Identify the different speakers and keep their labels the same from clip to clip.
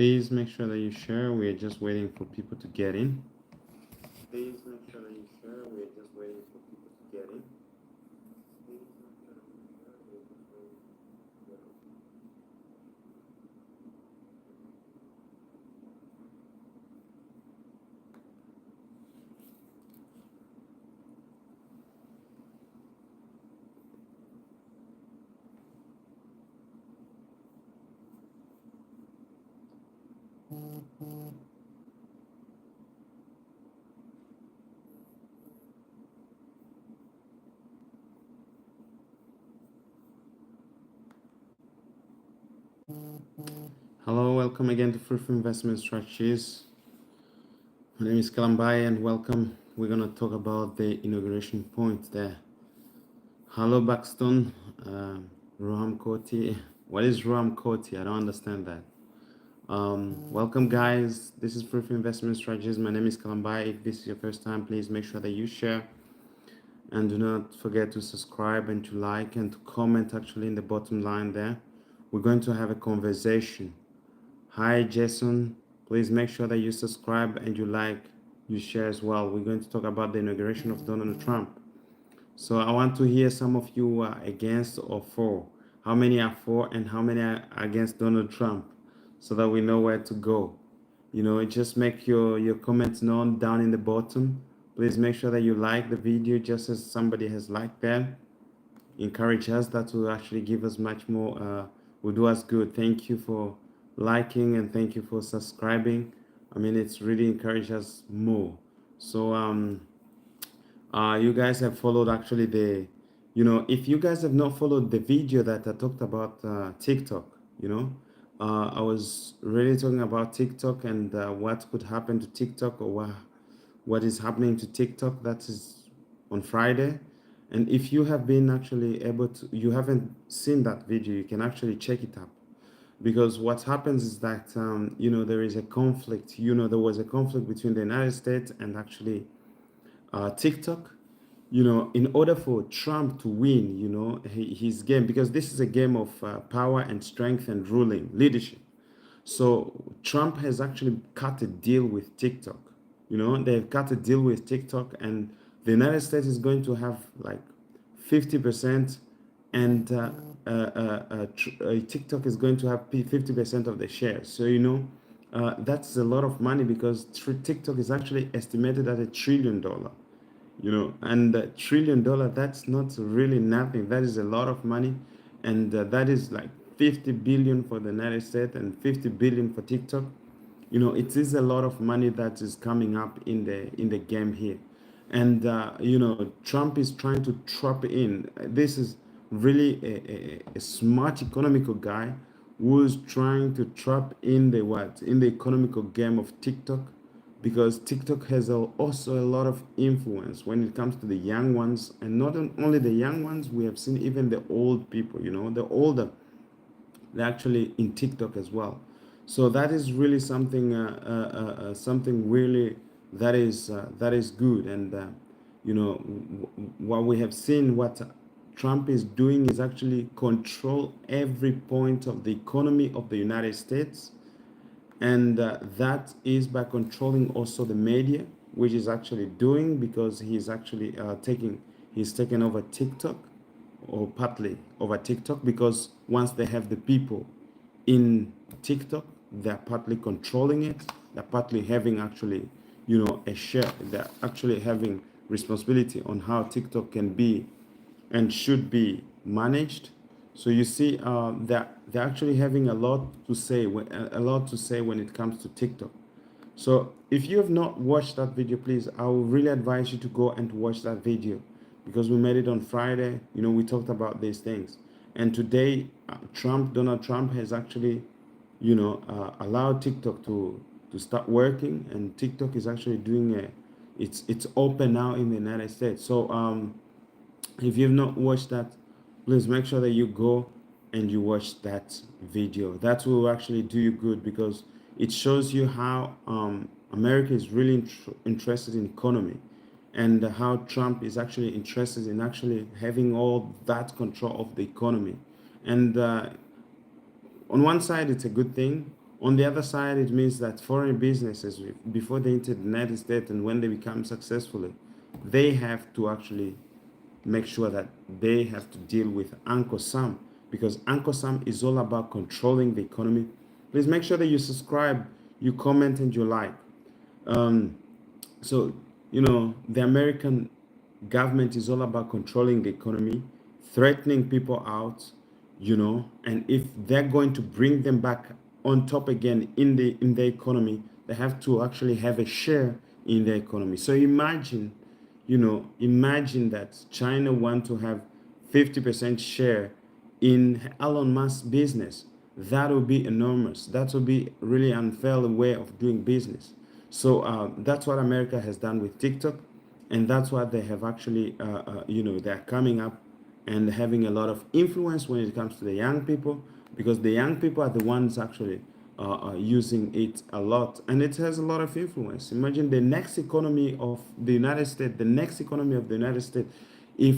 Speaker 1: Please make sure that you share. We are just waiting for people to get in. Please make sure that you share. We are just waiting for people to get in. Please make sure that you share. We are just waiting for people to get in. Hello, welcome again to Fruitful Investment Strategies. My name is Kalambai and welcome. We're going to talk about the inauguration point there. Hello, Buxton, Roham Koti. What is Roham Koti? I don't understand that. Welcome, guys. This is Fruitful Investment Strategies. My name is Kalambai. If this is your first time, please make sure that you share and do not forget to subscribe and to like and to comment actually in the bottom line there. We're going to have a conversation. Hi, Jason. Please make sure that you subscribe and you like, you share as well. We're going to talk about the inauguration of Donald Trump. So I want to hear some of you are against or for. How many are for and how many are against Donald Trump, so that we know where to go. You know, just make your comments known down in the bottom. Please make sure that you like the video just as somebody has liked that. Encourage us. That will actually give us much more, will do us good. Thank you for liking and thank you for subscribing. I mean, it's really encouraged us more. So you guys have followed actually the, you know, if you guys have not followed the video that I talked about TikTok, you know, I was really talking about TikTok and what could happen to TikTok, or what is happening to TikTok. That is on Friday. And if you have been actually able to, you haven't seen that video, you can actually check it up. Because what happens is that, you know, there is a conflict. You know, there was a conflict between the United States and actually TikTok. You know, in order for Trump to win, you know, his game, because this is a game of power and strength and ruling, leadership. So Trump has actually cut a deal with TikTok. You know, they've cut a deal with TikTok, and the United States is going to have like 50%, and TikTok is going to have 50% of the shares. So, you know, that's a lot of money, because TikTok is actually estimated at $1 trillion. You know, and $1 trillion, that's not really nothing. That is a lot of money, and that is like 50 billion for the United States and 50 billion for TikTok. You know, it is a lot of money that is coming up in the game here. And you know, Trump is trying to trap in. This is really a smart economical guy who's trying to trap in the what, in the economical game of TikTok, because TikTok has also a lot of influence when it comes to the young ones, and not only the young ones. We have seen even the old people, you know, the older, they're actually in TikTok as well. So that is really something, something really that is good. And you know, what we have seen, what Trump is doing is actually control every point of the economy of the United States, and that is by controlling also the media, which is actually doing, because he's actually he's taken over TikTok, or partly over TikTok, because once they have the people in TikTok, they're partly controlling it, they're partly having actually, you know, a share, they're actually having responsibility on how TikTok can be and should be managed. So you see, they're actually having a lot to say, when it comes to TikTok. So if you have not watched that video, please, I will really advise you to go and watch that video, because we made it on Friday. You know, we talked about these things, and today, Donald Trump has actually, you know, allowed TikTok to start working, and TikTok is actually doing it's open now in the United States. So if you've not watched that, please make sure that you go and you watch that video. That will actually do you good, because it shows you how America is really interested in economy, and how Trump is actually interested in actually having all that control of the economy. And on one side, it's a good thing. On the other side, it means that foreign businesses, before they enter the United States and when they become successful, they have to actually make sure that they have to deal with Uncle Sam, because Uncle Sam is all about controlling the economy. Please make sure that you subscribe, you comment, and you like. Um, so, the American government is all about controlling the economy, threatening people out, and if they're going to bring them back on top again in the economy, they have to actually have a share in the economy. So imagine that China want to have 50% share in Elon Musk's business. That would be enormous. That would be really unfair way of doing business. So that's what America has done with TikTok, and that's what they have actually, they're coming up and having a lot of influence when it comes to the young people, because the young people are the ones actually using it a lot, and it has a lot of influence. Imagine the next economy of the United States, if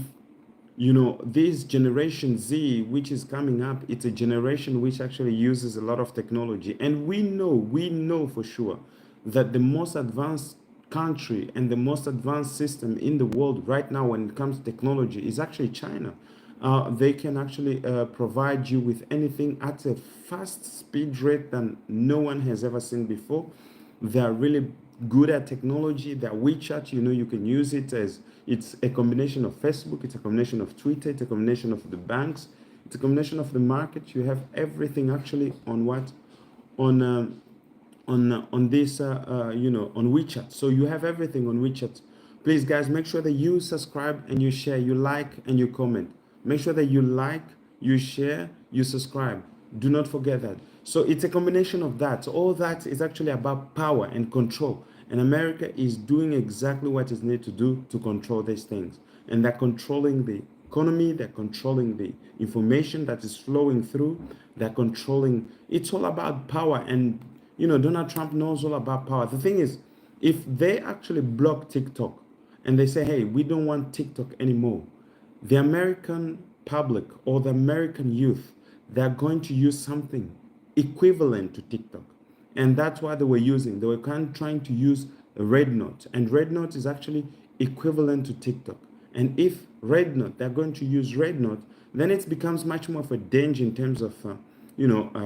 Speaker 1: this generation Z, which is coming up, it's a generation which actually uses a lot of technology. And we know for sure that the most advanced country and the most advanced system in the world right now when it comes to technology is actually China. They can actually provide you with anything at a fast speed rate than no one has ever seen before. They are really good at technology. Their WeChat, you can use it as, it's a combination of Facebook, it's a combination of Twitter, it's a combination of the banks, it's a combination of the market. You have everything actually on what? On this on WeChat. So you have everything on WeChat. Please guys, make sure that you subscribe and you share, you like and you comment. Make sure that you like, you share, you subscribe. Do not forget that. So it's a combination of that. So all that is actually about power and control, and America is doing exactly what is needed to do to control these things. And they're controlling the economy, they're controlling the information that is flowing through, they're controlling, it's all about power. And Donald Trump knows all about power. The thing is, if they actually block TikTok and they say, hey, we don't want TikTok anymore, the American public or the American youth, they're going to use something equivalent to TikTok. And that's what they were using. They were trying to use Red Note. And Red Note is actually equivalent to TikTok. And if Red Note, they're going to use Red Note, then it becomes much more of a danger in terms of,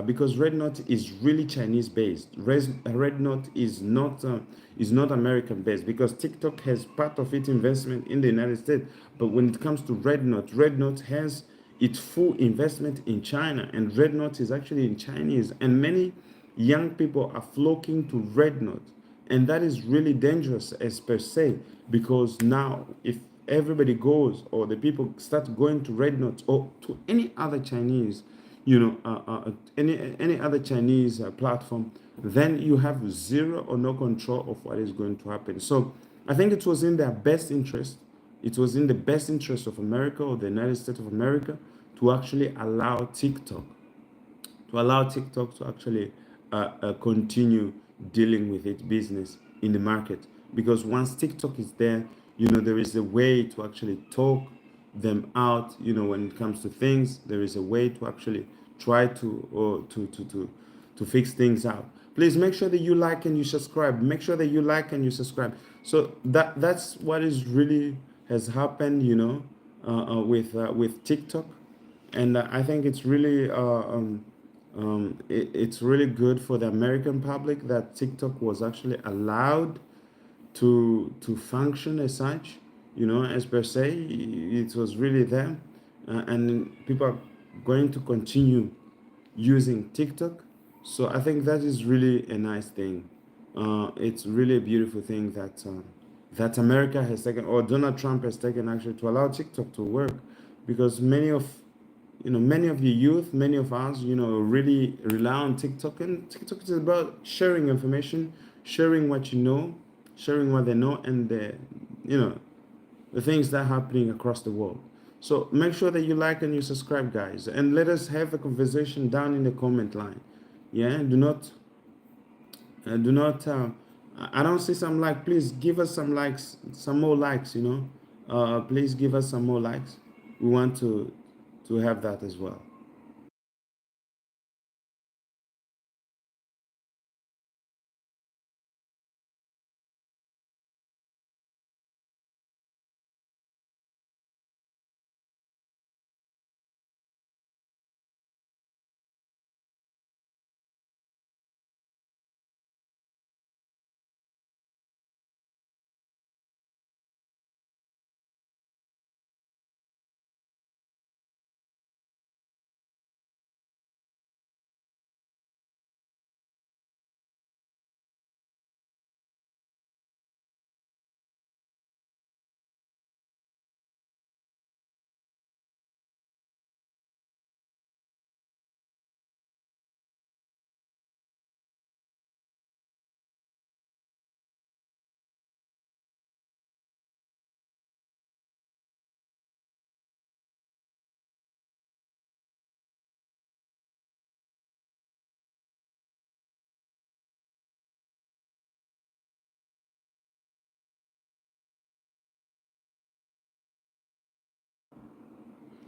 Speaker 1: because Red Note is really Chinese based. Red Note is not American based, because TikTok has part of its investment in the United States. But when it comes to Red Note has its full investment in China, and Red Note is actually in Chinese, and many young people are flocking to Red Note, and that is really dangerous as per se, because now if everybody goes, or the people start going to Red Note or to any other Chinese, any other Chinese platform, then you have zero or no control of what is going to happen. So I think it was in their best interest, it was in the best interest of America, or the United States of America, to actually allow TikTok to actually continue dealing with its business in the market. Because once TikTok is there, there is a way to actually talk them out. When it comes to things, there is a way to actually try to or to fix things out. Please make sure that you like and you subscribe. Make sure that you like and you subscribe. So that's what is really has happened, with TikTok. And I think it's really it's really good for the American public that TikTok was actually allowed to function as such, as per se. It was really there, and people are going to continue using TikTok. So I think that is really a nice thing. It's really a beautiful thing that America has taken, or Donald Trump has taken, actually, to allow TikTok to work, because many of the youth, many of us, really rely on TikTok, and TikTok is about sharing information, sharing what you know, sharing what they know, and the things that are happening across the world. So make sure that you like and you subscribe, guys, and let us have a conversation down in the comment line. Yeah, do not. I don't see some like. Please give us some likes, some more likes. Please give us some more likes. We want to have that as well.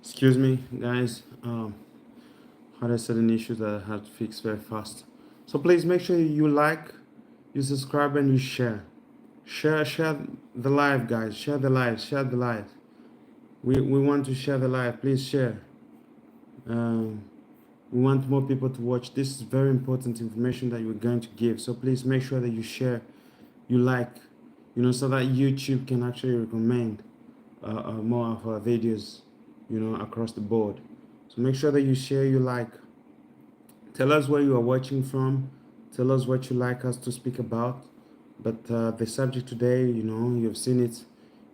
Speaker 1: Excuse me, guys. Had a certain issue that I had to fix very fast. So please make sure you like, you subscribe, and you share. Share the live, guys. Share the live. Share the live. We want to share the live. Please share. Um, we want more people to watch. This is very important information that you're going to give. So please make sure that you share, you like, so that YouTube can actually recommend more of our videos, across the board. So make sure that you share, you like. Tell us where you are watching from. Tell us what you like us to speak about. But the subject today, you've seen it.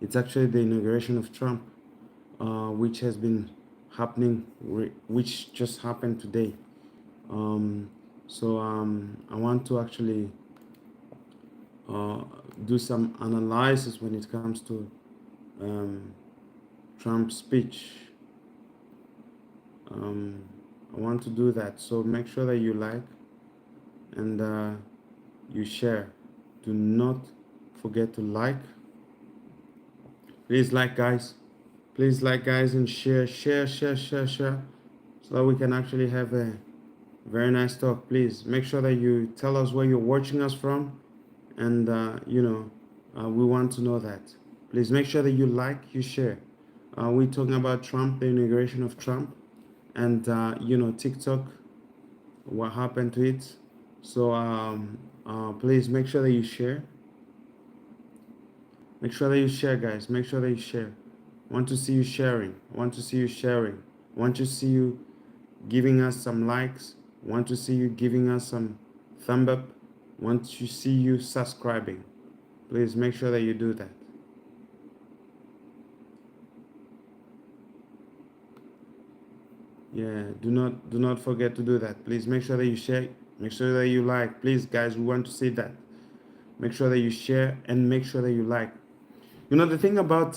Speaker 1: It's actually the inauguration of Trump, which has been happening, which just happened today. So I want to actually uh, do some analysis when it comes to um, Trump's speech. I want to do that. So make sure that you like and you share. Do not forget to like. Please like, guys. Please like, guys, and share, so that we can actually have a very nice talk. Please make sure that you tell us where you're watching us from, and we want to know that. Please make sure that you like, you share. We're talking about Trump, the inauguration of Trump, and TikTok, what happened to it. So please make sure that you share. Make sure that you share, guys. Make sure that you share. I want to see you sharing. I want to see you sharing. I want to see you giving us some likes. I want to see you giving us some thumb up. I want to see you subscribing. Please make sure that you do that. Yeah, do not forget to do that. Please make sure that you share. Make sure that you like. Please, guys, we want to see that. Make sure that you share and make sure that you like. The thing about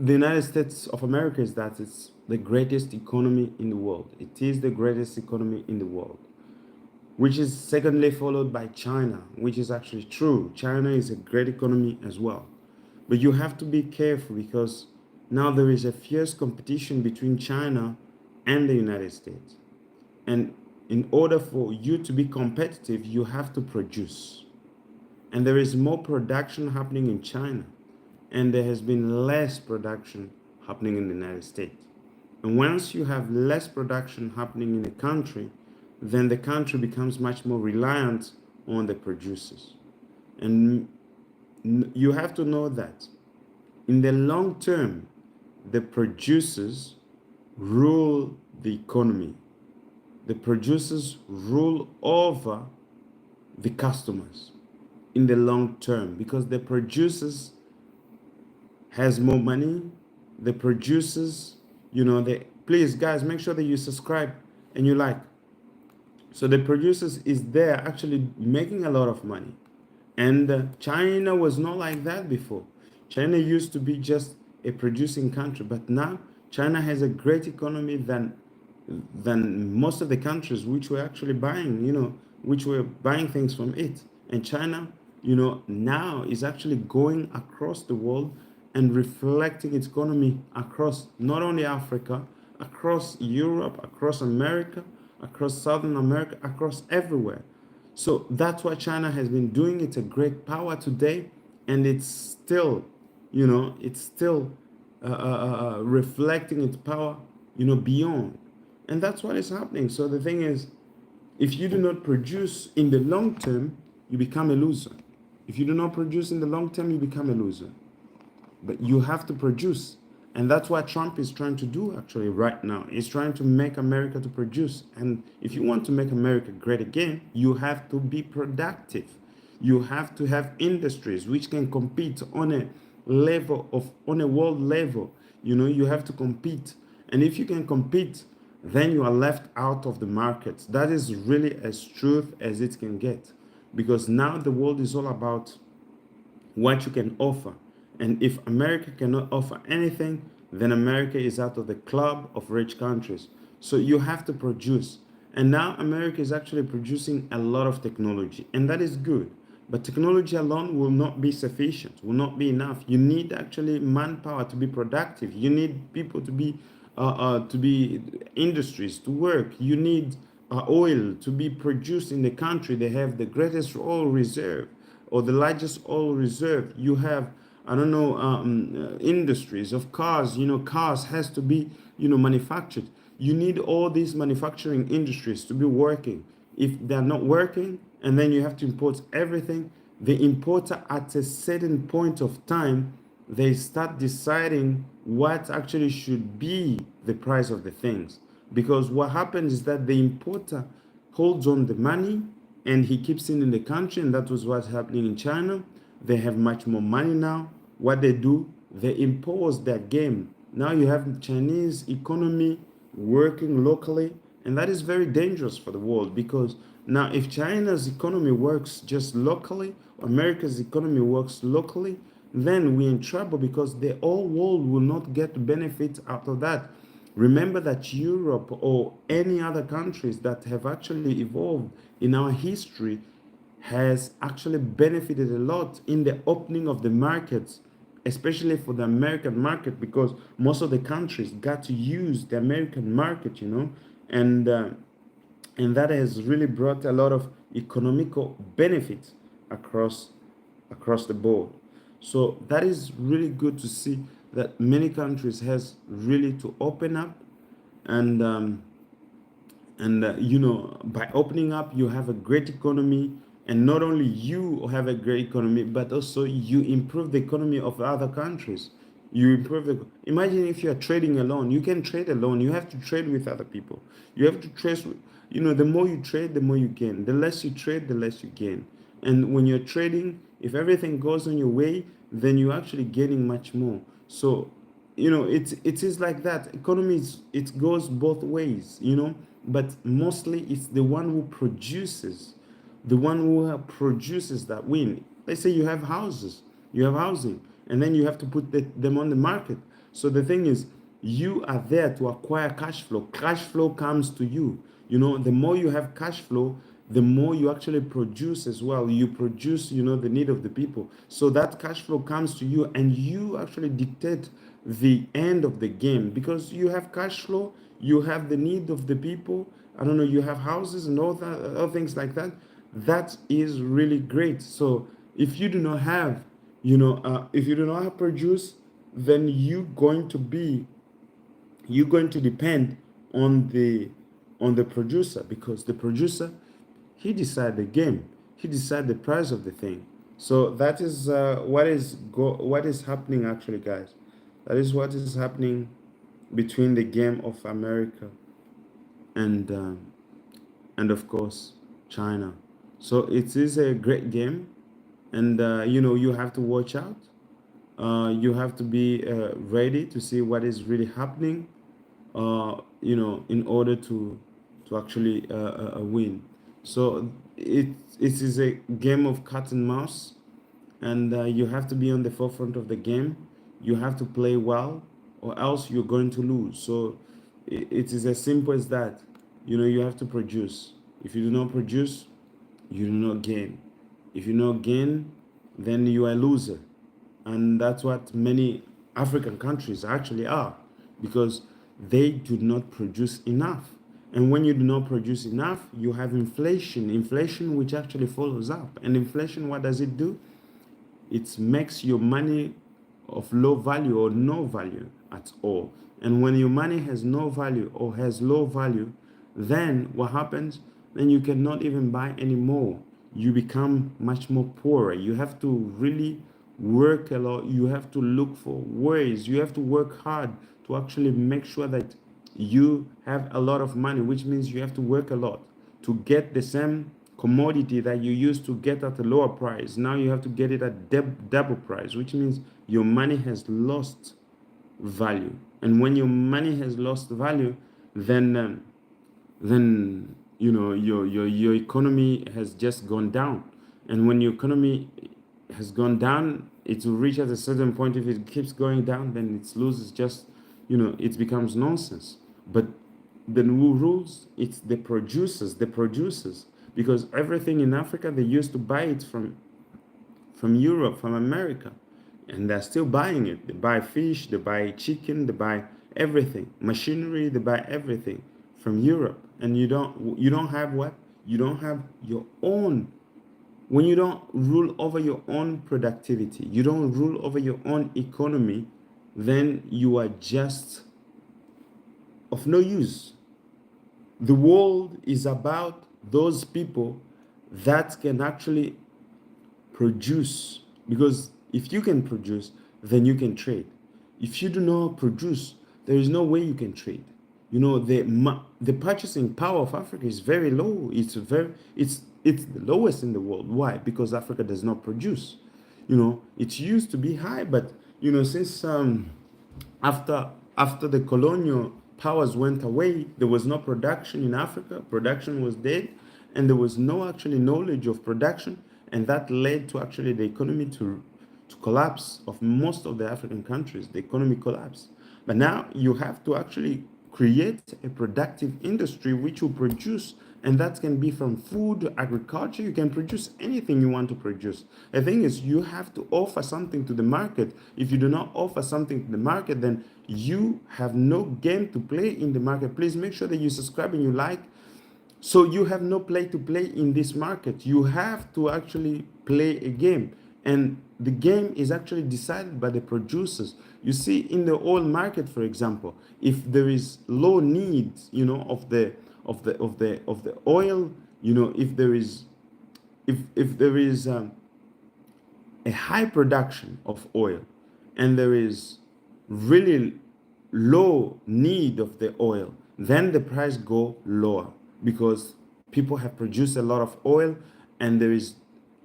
Speaker 1: the United States of America is that it's the greatest economy in the world. It is the greatest economy in the world, which is secondly followed by China, which is actually true. China is a great economy as well. But you have to be careful because now there is a fierce competition between China and the United States. And in order for you to be competitive, you have to produce. And there is more production happening in China, and there has been less production happening in the United States. And once you have less production happening in a country, then the country becomes much more reliant on the producers. And you have to know that in the long term, the producers rule the economy. The producers rule over the customers in the long term because the producers has more money. The producers, they please, guys, make sure that you subscribe and you like. So the producers is there actually making a lot of money. And China was not like that before. China used to be just a producing country, but now China has a great economy than most of the countries which were actually buying, which were buying things from it. And China, now is actually going across the world and reflecting its economy across not only Africa, across Europe, across America, across Southern America, across everywhere. So that's what China has been doing. It's a great power today, and it's still, reflecting its power, beyond. And that's what is happening. So the thing is, if you do not produce in the long term, you become a loser. If you do not produce in the long term, you become a loser. But you have to produce. And that's what Trump is trying to do actually right now. He's trying to make America to produce. And if you want to make America great again, you have to be productive. You have to have industries which can compete on a world level. You have to compete. And if you can compete, then you are left out of the market. That is really as truth as it can get. Because now the world is all about what you can offer. And if America cannot offer anything, then America is out of the club of rich countries. So you have to produce. And now America is actually producing a lot of technology. And that is good But technology alone will not be sufficient, will not be enough. You need actually manpower to be productive. You need people to be industries to work. You need oil to be produced in the country. They have the greatest oil reserve or the largest oil reserve. You have, I don't know, industries of cars. Cars has to be, manufactured. You need all these manufacturing industries to be working. If they're not working, and then you have to import everything, the importer at a certain point of time, they start deciding what actually should be the price of the things. Because what happens is that the importer holds on the money and he keeps it in the country, and that was what's happening in China. They have much more money now. What they do, they impose their game. Now you have Chinese economy working locally, and that is very dangerous for the world, because now if China's economy works just locally, America's economy works locally, then we're in trouble, because the whole world will not get benefit out of that. Remember that Europe or any other countries that have actually evolved in our history has actually benefited a lot in the opening of the markets, especially for the American market, because most of the countries got to use the American market, and and that has really brought a lot of economical benefits across the board. So that is really good to see that many countries has really to open up, and by opening up, you have a great economy, and not only you have a great economy, but also you improve the economy of other countries. You improve the Imagine if you are trading alone. You can trade alone. You have to trade with other people. You have to trade with, the more you trade, the more you gain. The less you trade, the less you gain. And when you're trading, if everything goes on your way, then you're actually gaining much more. So it is like that. Economies, it goes both ways, but mostly it's the one who produces, that win. Let's say you have houses, you have housing, and then you have to put them on the market. So the thing is, you are there to acquire cash flow. Cash flow comes to you. The more you have cash flow, the more you actually produce as well. You produce, the need of the people. So that cash flow comes to you, and you actually dictate the end of the game, because you have cash flow, you have the need of the people. I don't know, you have houses and all that, all things like that. That is really great. So if you do not have, if you do not have produce, then you're going to depend on the producer, because the producer, he decide the game, he decide the price of the thing. So that is what is happening actually, guys. That is what is happening between the game of America and of course China. So it is a great game, and you have to watch out. You have to be ready to see what is really happening, in order to actually win. So it is a game of cat and mouse, and you have to be on the forefront of the game. You have to play well, or else you're going to lose. So it is as simple as that. You have to produce. If you do not produce, you do not gain. If you do not gain, then you are a loser. And that's what many African countries actually are, because they do not produce enough. And when you do not produce enough, you have inflation which actually follows up. And inflation, what does it do? It makes your money of low value or no value at all. And when your money has no value or has low value, then what happens? Then you cannot even buy anymore. You become much more poorer. You have to really work a lot. You have to look for ways. You have to work hard to actually make sure that you have a lot of money, which means you have to work a lot to get the same commodity that you used to get at a lower price. Now you have to get it at double price, which means your money has lost value. And when your money has lost value, then your economy has just gone down. And when your economy has gone down, it will reach at a certain point. If it keeps going down, then it loses, just it becomes nonsense. But the new rules, it's the producers, because everything in Africa, they used to buy it from from Europe, from America, and they're still buying it. They buy fish, they buy chicken, they buy everything, machinery, they buy everything from Europe. And you don't have what? You don't have your own. When you don't rule over your own productivity, you don't rule over your own economy, then you are just of no use. The world is about those people that can actually produce, because if you can produce, then you can trade. If you do not produce, there is no way you can trade. The purchasing power of Africa is very low. It's the lowest in the world. Why? Because Africa does not produce. It used to be high, but since after the colonial powers went away, there was no production in Africa. Production was dead, and there was no actually knowledge of production, and that led to actually the economy to collapse of most of the African countries. The economy collapsed. But now you have to actually create a productive industry which will produce, and that can be from food, agriculture. You can produce anything you want to produce. The thing is, you have to offer something to the market. If you do not offer something to the market, then you have no game to play in the market. Please make sure that you subscribe and you like. So you have no play to play in this market. You have to actually play a game, and the game is actually decided by the producers. You see, in the oil market, for example, if there is low needs, of the oil, if there is a high production of oil, and there is really low need of the oil, then the price go lower, because people have produced a lot of oil and there is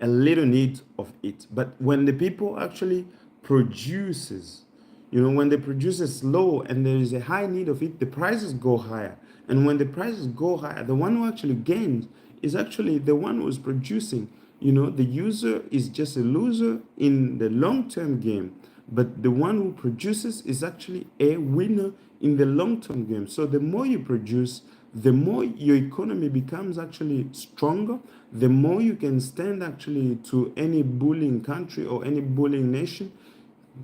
Speaker 1: a little need of it. But when the people actually produces, when the produce is low and there is a high need of it, the prices go higher. And when the prices go higher, the one who actually gains is actually the one who is producing. The user is just a loser in the long-term game, but the one who produces is actually a winner in the long-term game. So the more you produce, the more your economy becomes actually stronger, the more you can stand actually to any bullying country or any bullying nation.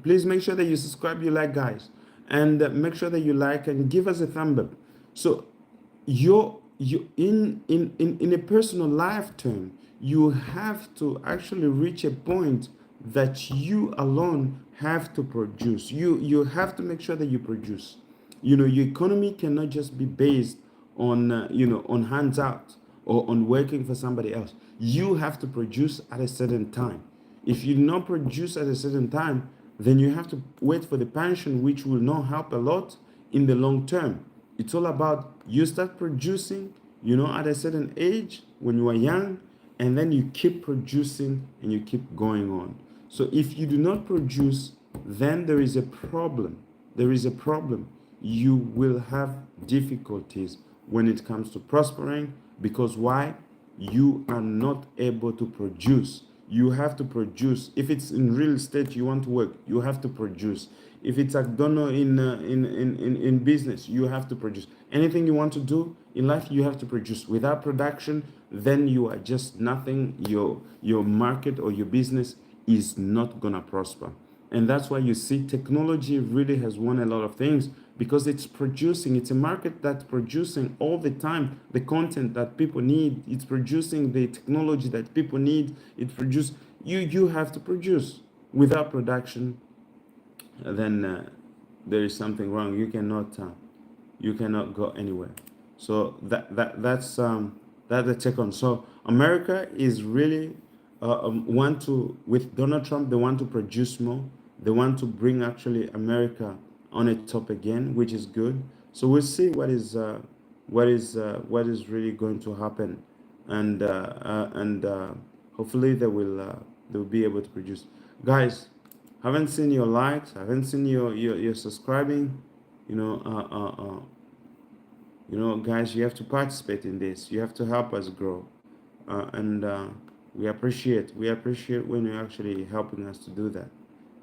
Speaker 1: Please make sure that you subscribe, you like, guys, and make sure that you like and give us a thumb up. So you in a personal life term, you have to actually reach a point that you alone have to produce. You have to make sure that you produce. Your economy cannot just be based on on hands out or on working for somebody else. You have to produce at a certain time. If you do not produce at a certain time, then you have to wait for the pension, which will not help a lot in the long term. It's all about you start producing, at a certain age when you are young, and then you keep producing and you keep going on. So if you do not produce, then there is a problem. There is a problem. You will have difficulties when it comes to prospering, because why? You are not able to produce. You have to produce. If it's in real estate you want to work, you have to produce. If it's I don't know in business, you have to produce. Anything you want to do in life, you have to produce. Without production, then you are just nothing. Your market or your business is not gonna prosper. And that's why you see technology really has won a lot of things, because it's producing. It's a market that's producing all the time the content that people need. It's producing the technology that people need. You have to produce. Without production, then there is something wrong. You cannot go anywhere. So that's the take on. So America is really want to, with Donald Trump, they want to produce more. They want to bring actually America on a top again, which is good. So we'll see what is really going to happen, and hopefully they'll be able to produce. Guys, haven't seen your likes, haven't seen your subscribing. Guys, you have to participate in this. You have to help us grow, and we appreciate when you're actually helping us to do that.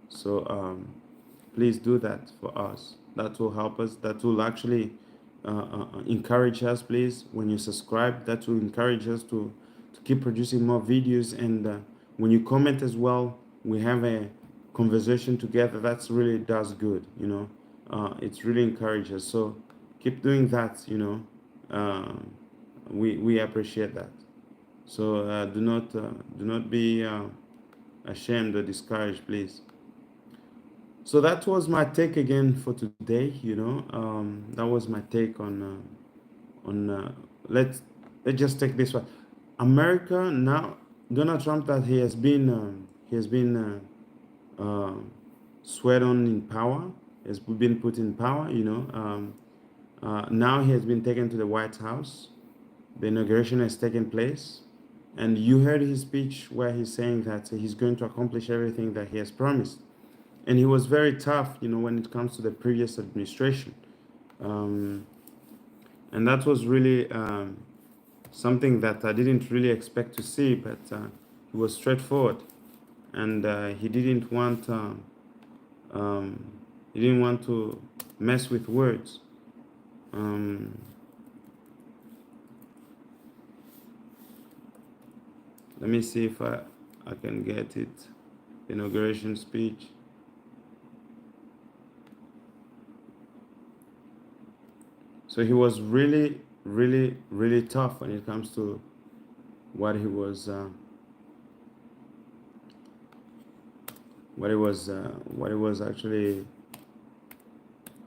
Speaker 1: So please do that for us. That will help us. That will actually encourage us. Please, when you subscribe, that will encourage us to keep producing more videos, and when you comment as well, we have a conversation together. That's really does good, you know. It's really encourages. So keep doing that, you know. We appreciate that. So do not be ashamed or discouraged, please. So that was my take again for today. You know, that was my take on. Let's let's just take this one. America now. Donald Trump, that he has been sweat on in power, has been put in power. You know, now he has been taken to the White House. The inauguration has taken place, and you heard his speech where he's saying that he's going to accomplish everything that he has promised. And he was very tough, you know, when it comes to the previous administration. Um, and that was really something that I didn't really expect to see, but he was straightforward, and um, he didn't want to mess with words. Um, let me see if I can get it. Inauguration speech. So he was really, really, really tough when it comes to what he was, what he was actually,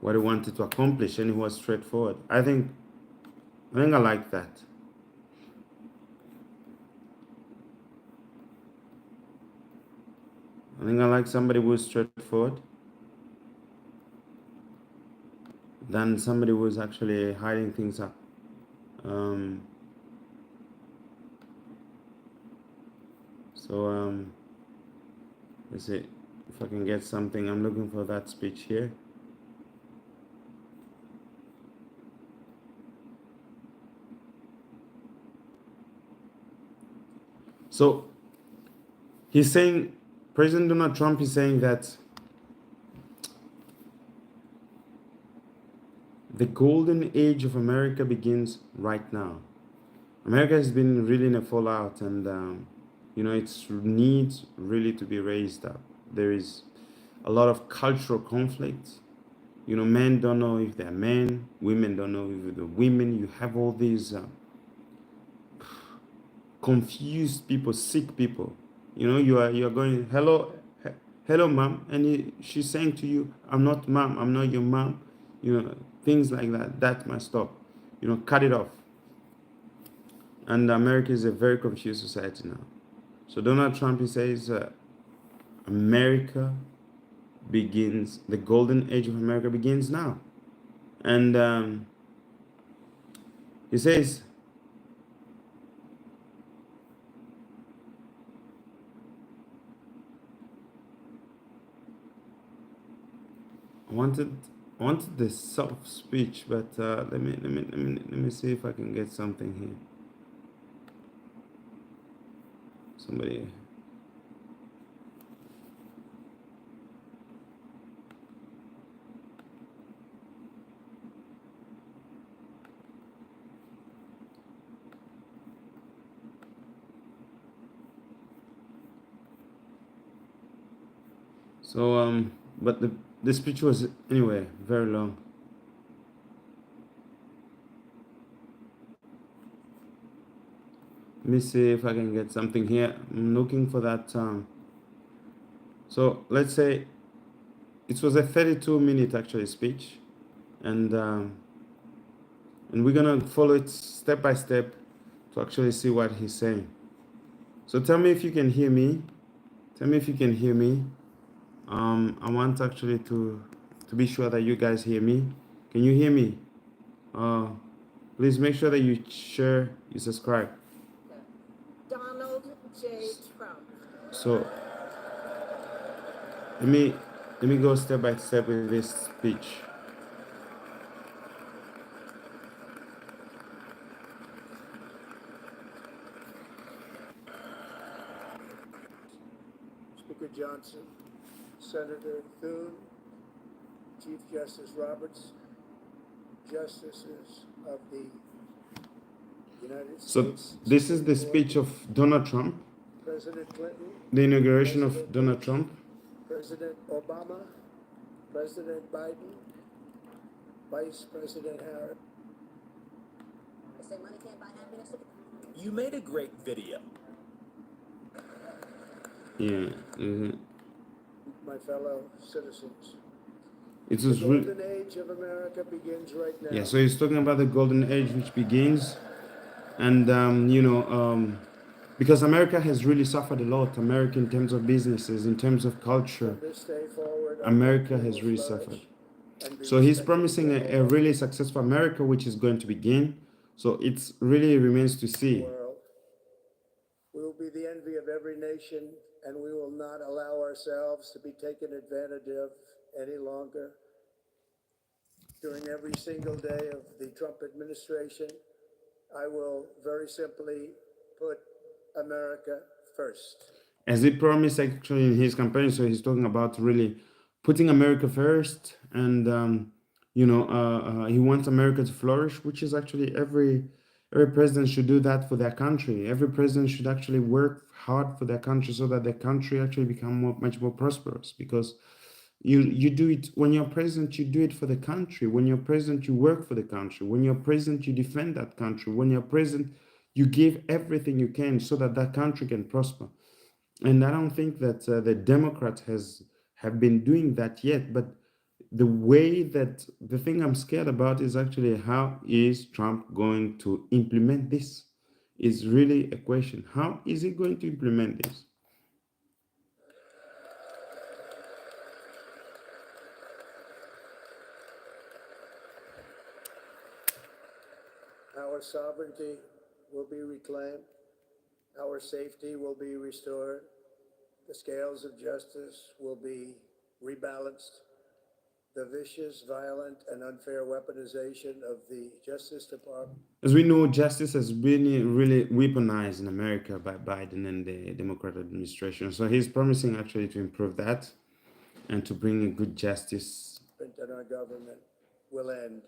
Speaker 1: what he wanted to accomplish, and he was straightforward. I think I like that. I think I like somebody who's straightforward than somebody who's actually hiding things up. Um, so let's see if I can get something. I'm looking for that speech here. So he's saying, President Donald Trump is saying that the golden age of America begins right now. America has been really in a fallout, and you know, it needs really to be raised up. There is a lot of cultural conflict. You know, men don't know if they're men, women don't know if they're women. You have all these confused people, sick people. You know, you are going, hello, mom, and she's saying to you, I'm not mom, I'm not your mom. You know, things like that. That must stop. You know, cut it off. And America is a very confused society now. So Donald Trump, he says, America begins, the golden age of America begins now. And he says, I wanted the soft speech, but let me see if I can get something here. Somebody. So but the speech was anyway very long. Let me see if I can get something here. I'm looking for that. So let's say it was a 32-minute actually speech, and we're gonna follow it step by step to actually see what he's saying. So tell me if you can hear me. Tell me if you can hear me. I want actually to be sure that you guys hear me. Can you hear me? Please make sure that you share, you subscribe.
Speaker 2: Donald J. Trump.
Speaker 1: So let me go step by step with this speech.
Speaker 2: Speaker Johnson, Senator Thune, Chief Justice Roberts, Justices of the United States.
Speaker 1: So this is the speech of Donald Trump.
Speaker 2: President Clinton,
Speaker 1: The inauguration of Donald Trump.
Speaker 2: President Obama, President Biden, Vice President Harris.
Speaker 3: You made a great video.
Speaker 1: Yeah,
Speaker 2: My fellow citizens.
Speaker 1: it
Speaker 2: The
Speaker 1: was really.
Speaker 2: golden age of America begins right now.
Speaker 1: Yeah, so he's talking about the golden age which begins, and because America has really suffered a lot. America, in terms of businesses, in terms of culture,
Speaker 2: From this day forward, our
Speaker 1: America
Speaker 2: country
Speaker 1: has
Speaker 2: will
Speaker 1: really
Speaker 2: flourish
Speaker 1: suffered.
Speaker 2: and be
Speaker 1: So he's
Speaker 2: respected
Speaker 1: promising
Speaker 2: in the
Speaker 1: a really successful America, which is going to begin. So it's really remains to see.
Speaker 2: world. We will be the envy of every nation, and we will not allow ourselves to be taken advantage of any longer. During every single day of the Trump administration, I will very simply put America first.
Speaker 1: As he promised actually in his campaign, so he's talking about really putting America first, and he wants America to flourish, which is actually every president should do that for their country. Every president should actually work hard for their country so that their country actually become much more prosperous. Because you do it when you're president, you do it for the country. When you're president, you work for the country. When you're president, you defend that country. When you're president, you give everything you can so that that country can prosper. And I don't think that the Democrats have been doing that yet. But the way that the thing I'm scared about is actually how is Trump going to implement this? Is really a question. How is he going to implement this?
Speaker 2: Our sovereignty will be reclaimed. Our safety will be restored. The scales of justice will be rebalanced. The vicious, violent, and unfair weaponization of the Justice Department.
Speaker 1: As we know, justice has been really weaponized in America by Biden and the Democrat administration. So he's promising actually to improve that and to bring a good justice.
Speaker 2: In our government will end.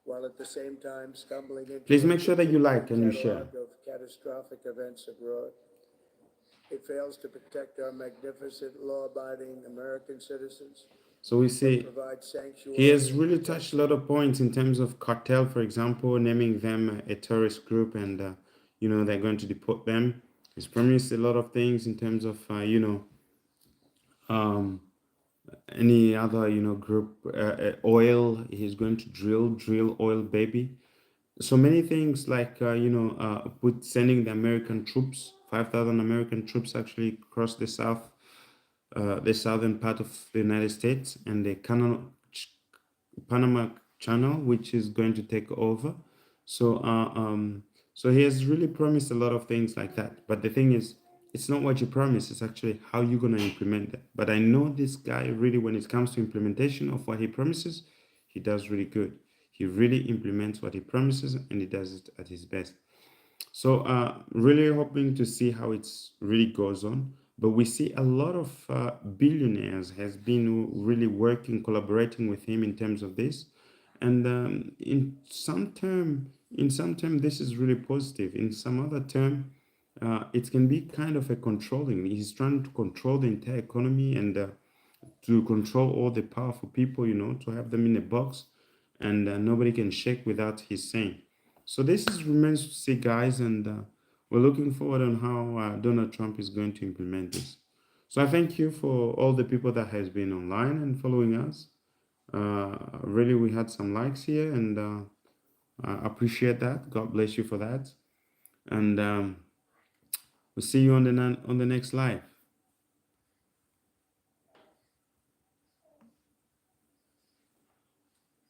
Speaker 2: While at the same time stumbling into
Speaker 1: Please make sure that you like and you share.
Speaker 2: of catastrophic events abroad. It fails to protect our magnificent, law-abiding American citizens.
Speaker 1: So we see
Speaker 2: Provide sanctuary.
Speaker 1: he has really touched a lot of points in terms of cartel, for example, naming them a terrorist group, and they're going to deport them. He's promised a lot of things in terms of any other group, oil. He's going to drill oil, baby. So many things like sending the American troops, 5,000 American troops actually across the southern part of the United States, and the Panama Channel, which is going to take over. So he has really promised a lot of things like that. But the thing is, it's not what you promise, it's actually how you're going to implement it. But I know this guy really, when it comes to implementation of what he promises, he does really good. He really implements what he promises, and he does it at his best. So really hoping to see how it really goes on. But we see a lot of billionaires has been really working, collaborating with him in terms of this. And in some term, this is really positive. In some other term, it can be kind of a controlling. He's trying to control the entire economy and to control all the powerful people, to have them in a box, and nobody can shake without his saying. So this remains to see, guys, and we're looking forward on how Donald Trump is going to implement this. So I thank you for all the people that has been online and following us. Really, we had some likes here, and I appreciate that. God bless you for that. And we'll see you on the next live.